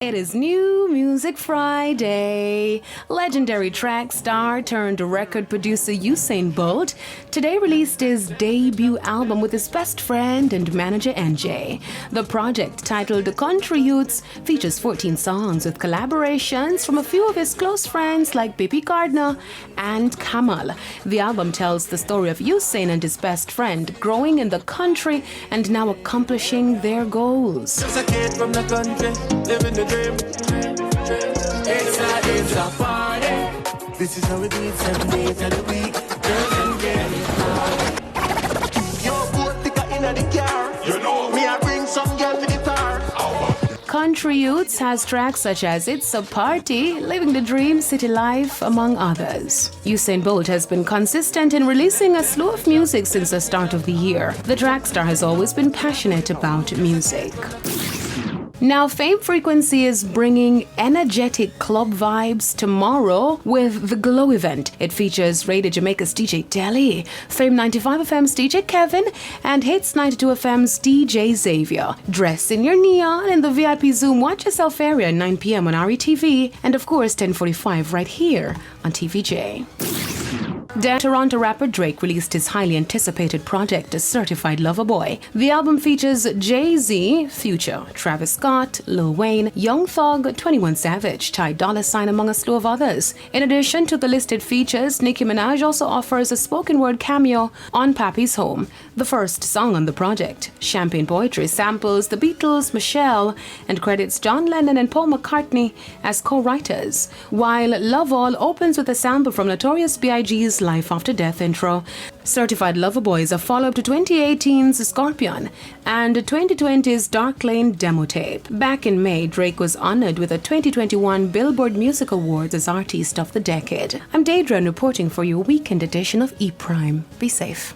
It is New Music Friday. Legendary track star turned record producer Usain Bolt today released his debut album with his best friend and manager NJ. The project, titled Country Youths, features 14 songs with collaborations from a few of his close friends like Bibi Gardner and Kamal. The album tells the story of Usain and his best friend growing in the country and now accomplishing their goals. Just a kid from the country, living the dream. It's a party. This is how we do it 7 days of the week. Girls and girls. Yo, both thicker in the car. You know me, I bring some girl to the car. Country Youths has tracks such as It's a Party, Living the Dream, City Life, among others. Usain Bolt has been consistent in releasing a slew of music since the start of the year. The track star has always been passionate about music. Now, Fame Frequency is bringing energetic club vibes tomorrow with the Glow event. It features Radio Jamaica's DJ Deli, Fame 95 FM's DJ Kevin, and Hits 92 FM's DJ Xavier. Dress in your neon in the VIP Zoom Watch Yourself area at 9 p.m. on RETV, and of course 10:45 right here on TVJ. Toronto rapper Drake released his highly anticipated project, A Certified Lover Boy. The album features Jay-Z, Future, Travis Scott, Lil Wayne, Young Thug, 21 Savage, Ty Dolla $ign, among a slew of others. In addition to the listed features, Nicki Minaj also offers a spoken word cameo on Pappy's Home, the first song on the project. Champagne Poetry samples The Beatles, Michelle, and credits John Lennon and Paul McCartney as co-writers, while Love All opens with a sample from Notorious B.I.G.'s Life After Death intro. Certified Lover Boy is a follow-up to 2018's Scorpion and 2020's Dark Lane demo tape. Back in May, Drake was honored with a 2021 Billboard Music Awards as Artist of the Decade. I'm Daedra reporting for your weekend edition of E! Prime. Be safe.